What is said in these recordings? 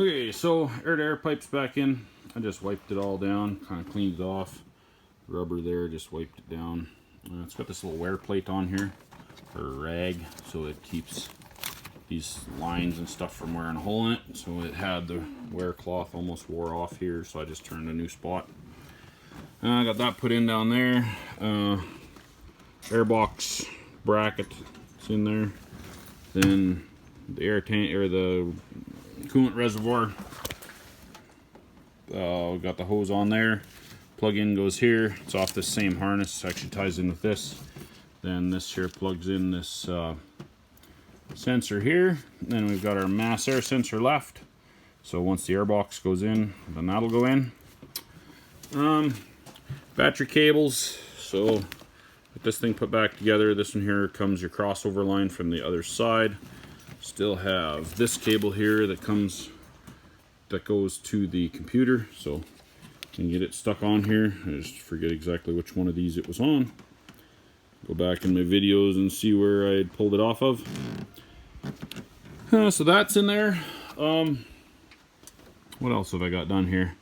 Okay, so air-to-air pipe's back in. I just wiped it all down, kind of cleaned it off. Rubber there, just wiped it down. It's got this little wear plate on here, or rag, so it keeps these lines and stuff from wearing a hole in it. So it had the wear cloth almost wore off here, so I just turned a new spot. I got that put in down there. Airbox bracket is in there. Then the air tank, or the coolant reservoir. Got the hose on there. Plug-in goes here. It's off this same harness. Actually ties in with this. Then this here plugs in this sensor here. Then we've got our mass air sensor left. So once the airbox goes in, then that'll go in. Battery cables. So with this thing put back together, this one here comes your crossover line from the other side. Still have this cable here that goes to the computer, so you can get it stuck on here. I just forget exactly which one of these it was on. Go back in my videos and see where I had pulled it off of. So that's in there. What else have I got done here?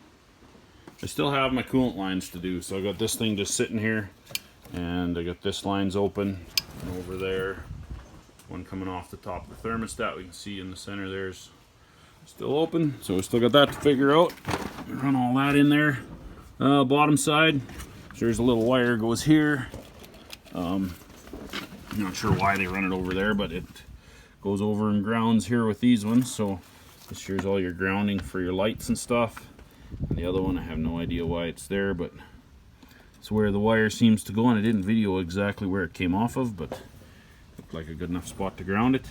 I still have my coolant lines to do, so I got this thing just sitting here, and I got this lines open, and over there one coming off the top of the thermostat. We can see in the center there's still open, so we still got that to figure out. Run all that in there. Bottom side, there's a little wire goes here. I'm not sure why they run it over there, but it goes over and grounds here with these ones. So this here's all your grounding for your lights and stuff. And the other one, I have no idea why it's there, but it's where the wire seems to go, and I didn't video exactly where it came off of, but looked like a good enough spot to ground it.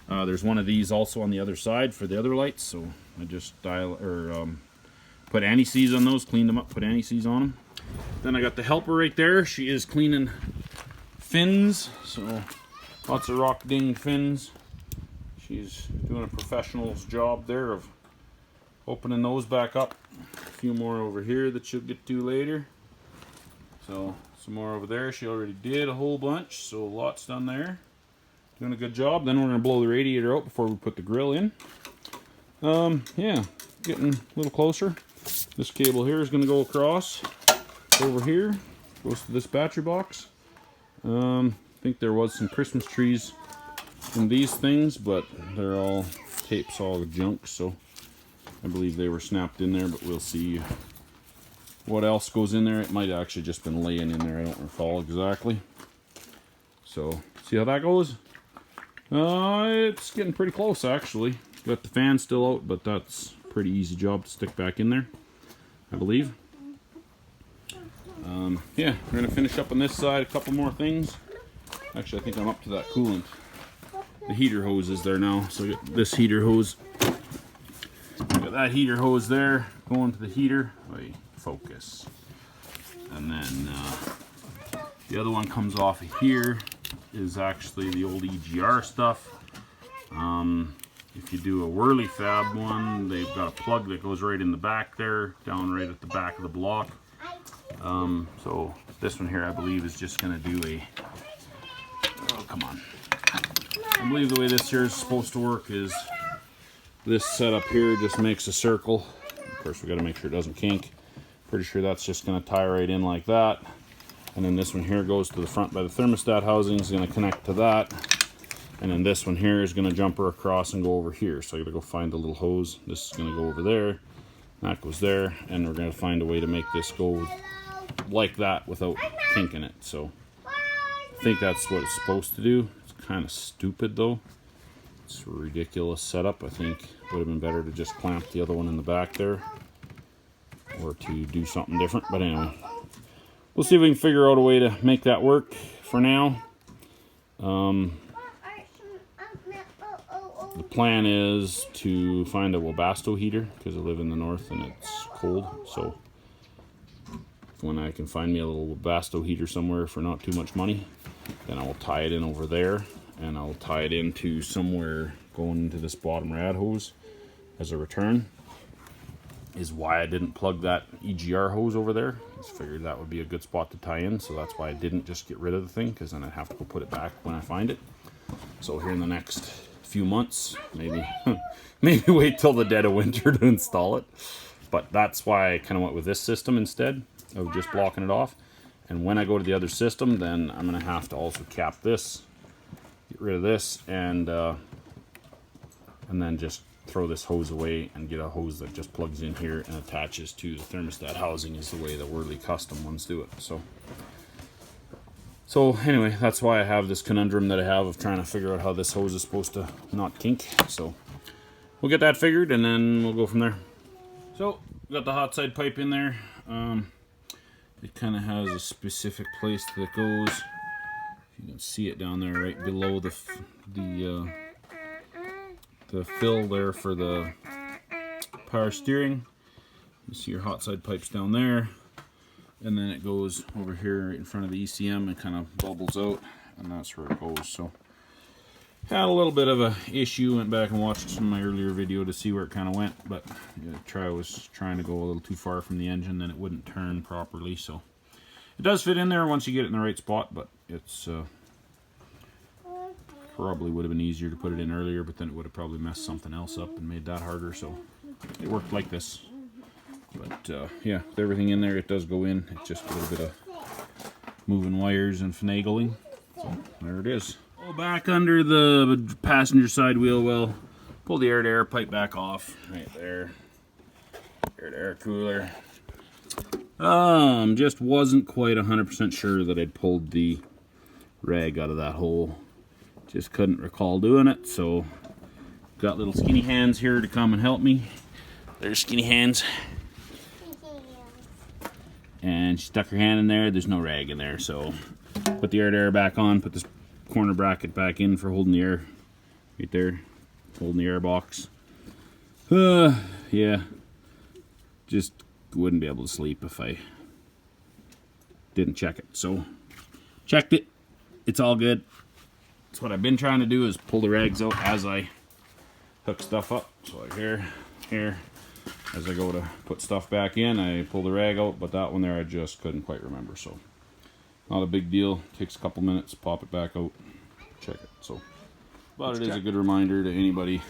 There's one of these also on the other side for the other lights, so I just put anti-seize on those, cleaned them up, put anti-seize on them. Then I got the helper right there. She is cleaning fins, so lots of rock dinged fins. She's doing a professional's job there of opening those back up. A few more over here that she'll get to later. So some more over there. She already did a whole bunch, so lots done there. Doing a good job. Then we're going to blow the radiator out before we put the grill in. Yeah, getting a little closer. This cable here is going to go across over here. Goes to this battery box. I think there was some Christmas trees in these things, but they're all tape's all junk, so I believe they were snapped in there, but we'll see what else goes in there. It might have actually just been laying in there. I don't recall exactly. So see how that goes. It's getting pretty close actually. Got the fan still out, but that's a pretty easy job to stick back in there, I believe. Yeah, we're gonna finish up on this side, a couple more things. Actually, I think I'm up to that coolant. The heater hose is there now, so I got this heater hose. Got that heater hose there going to the heater. Wait, focus. And then the other one comes off of here. Is actually the old EGR stuff. If you do a whirly fab one, they've got a plug that goes right in the back there, down right at the back of the block. So this one here, I believe, is just going to do a, oh come on, I believe the way this here is supposed to work is this setup here just makes a circle. Of course, we got to make sure it doesn't kink. Pretty sure that's just going to tie right in like that. And then this one here goes to the front by the thermostat housing, is going to connect to that. And then this one here is going to jumper across and go over here. So I got to go find the little hose. This is going to go over there. That goes there. And we're going to find a way to make this go like that without kinking it. So I think that's what it's supposed to do. It's kind of stupid though. It's a ridiculous setup. I think it would have been better to just clamp the other one in the back there. Or to do something different. But anyway. We'll see if we can figure out a way to make that work for now. The plan is to find a Webasto heater because I live in the north and it's cold. So when I can find me a little Webasto heater somewhere for not too much money, then I will tie it in over there, and I'll tie it into somewhere going into this bottom rad hose as a return. Is why I didn't plug that EGR hose over there. I just figured that would be a good spot to tie in, so that's why I didn't just get rid of the thing, because then I'd have to go put it back when I find it. So here in the next few months, maybe maybe wait till the dead of winter to install it. But that's why I kind of went with this system instead of just blocking it off. And when I go to the other system, then I'm going to have to also cap this, get rid of this, and then just throw this hose away and get a hose that just plugs in here and attaches to the thermostat housing, is the way the Whirly custom ones do it. So anyway, that's why I have this conundrum that I have of trying to figure out how this hose is supposed to not kink. So we'll get that figured and then we'll go from there. So got the hot side pipe in there. It kind of has a specific place that it goes. You can see it down there right below the fill there for the power steering. You see your hot side pipes down there, and then it goes over here right in front of the ECM and kind of bubbles out, and that's where it goes. So had a little bit of a issue, went back and watched some of my earlier video to see where it kind of went, but I was trying to go a little too far from the engine, then it wouldn't turn properly. So it does fit in there once you get it in the right spot, but it's probably would have been easier to put it in earlier, but then it would have probably messed something else up and made that harder. So it worked like this. But yeah, with everything in there, it does go in. It's just a little bit of moving wires and finagling. So there it is. Go back under the passenger side wheel well, pull the air-to-air pipe back off right there. Air-to-air cooler. Just wasn't quite 100% sure that I'd pulled the rag out of that hole. Just couldn't recall doing it, so got little skinny hands here to come and help me. There's skinny hands. And she stuck her hand in there. There's no rag in there, so put the air-to-air back on, put this corner bracket back in for holding the air right there, holding the air box. Yeah, just wouldn't be able to sleep if I didn't check it. So checked it, it's all good. That's what I've been trying to do, is pull the rags out as I hook stuff up. So like here, as I go to put stuff back in, I pull the rag out, but that one there I just couldn't quite remember. So not a big deal, takes a couple minutes, pop it back out, check it. So, but it is a good reminder to anybody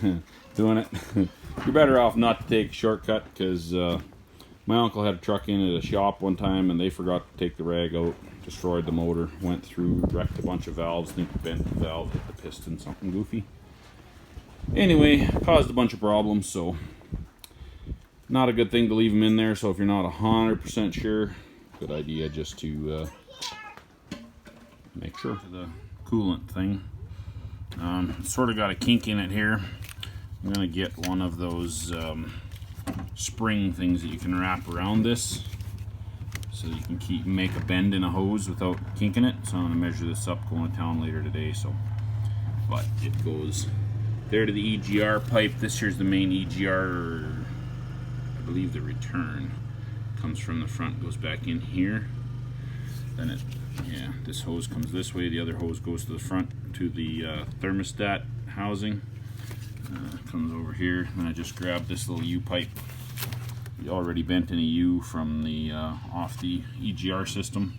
doing it. You're better off not to take a shortcut, because my uncle had a truck in at a shop one time and they forgot to take the rag out, destroyed the motor, went through, wrecked a bunch of valves, I think bent the valve, hit the piston, something goofy. Anyway, caused a bunch of problems, so not a good thing to leave them in there. So if you're not 100% sure, good idea just to make sure. The coolant thing, sort of got a kink in it here. I'm gonna get one of those spring things that you can wrap around this, so you can make a bend in a hose without kinking it. So I'm gonna measure this up going to town later today. So, but it goes there to the EGR pipe. This here's the main EGR. I believe the return comes from the front, goes back in here. Then this hose comes this way. The other hose goes to the front to the thermostat housing. Comes over here. Then I just grabbed this little U pipe, already bent in a U from the off the EGR system.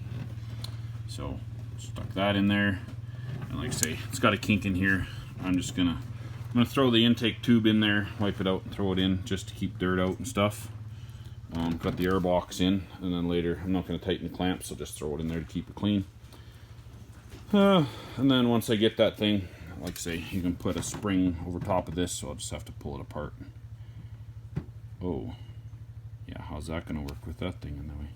So stuck that in there, and like I say, it's got a kink in here. I'm gonna throw the intake tube in there, wipe it out, and throw it in just to keep dirt out and stuff. Got the air box in, and then later I'm not going to tighten the clamp, so just throw it in there to keep it clean. And then once I get that thing, like I say, you can put a spring over top of this, so I'll just have to pull it apart. Oh, yeah, how's that going to work with that thing in the way?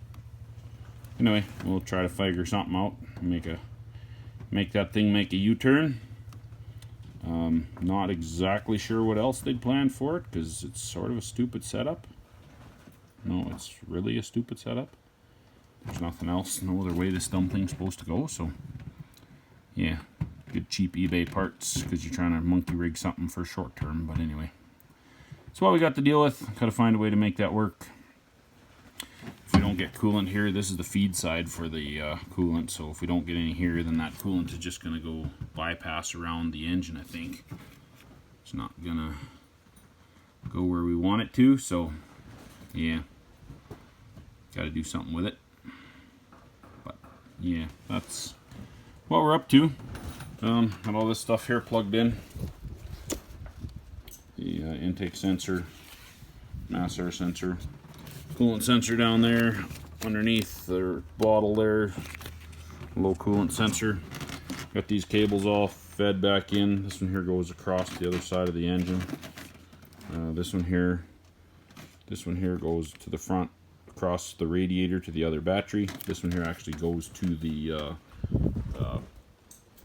Anyway, we'll try to figure something out, make that thing make a U-turn. Not exactly sure what else they'd planned for it, because it's sort of a stupid setup. No, it's really a stupid setup. There's nothing else, no other way this dumb thing's supposed to go. So yeah, good cheap eBay parts, because you're trying to monkey rig something for short term. But anyway, that's what we got to deal with. Gotta find a way to make that work. If we don't get coolant here, this is the feed side for the coolant, so if we don't get any here, then that coolant is just going to go bypass around the engine, I think. It's not going to go where we want it to, so yeah, got to do something with it. But yeah, that's what we're up to. Got all this stuff here plugged in. the intake sensor, mass air sensor, coolant sensor down there underneath the bottle there, low coolant sensor. Got these cables all fed back in. This one here goes across the other side of the engine. This one here goes to the front across the radiator to the other battery. This one here actually goes to the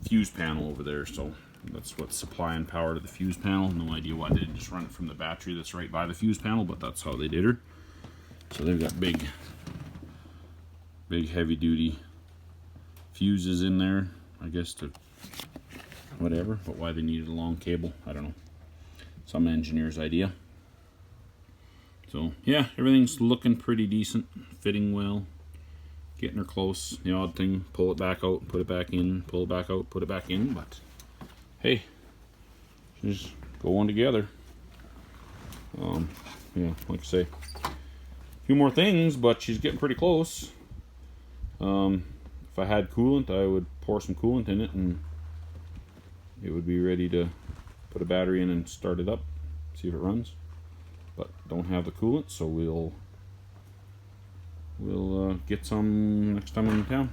fuse panel over there, so that's what's supplying power to the fuse panel. No idea why they didn't just run it from the battery that's right by the fuse panel, but that's how they did her. So they've got big heavy duty fuses in there, I guess, to whatever, but why they needed a long cable, I don't know. Some engineer's idea. So yeah, everything's looking pretty decent, fitting well, getting her close. The odd thing, pull it back out, put it back in, pull it back out, put it back in, but hey, she's going together. Yeah, like I say, a few more things, but she's getting pretty close. If I had coolant, I would pour some coolant in it and it would be ready to put a battery in and start it up, see if it runs. But don't have the coolant, so we'll get some next time I'm in town.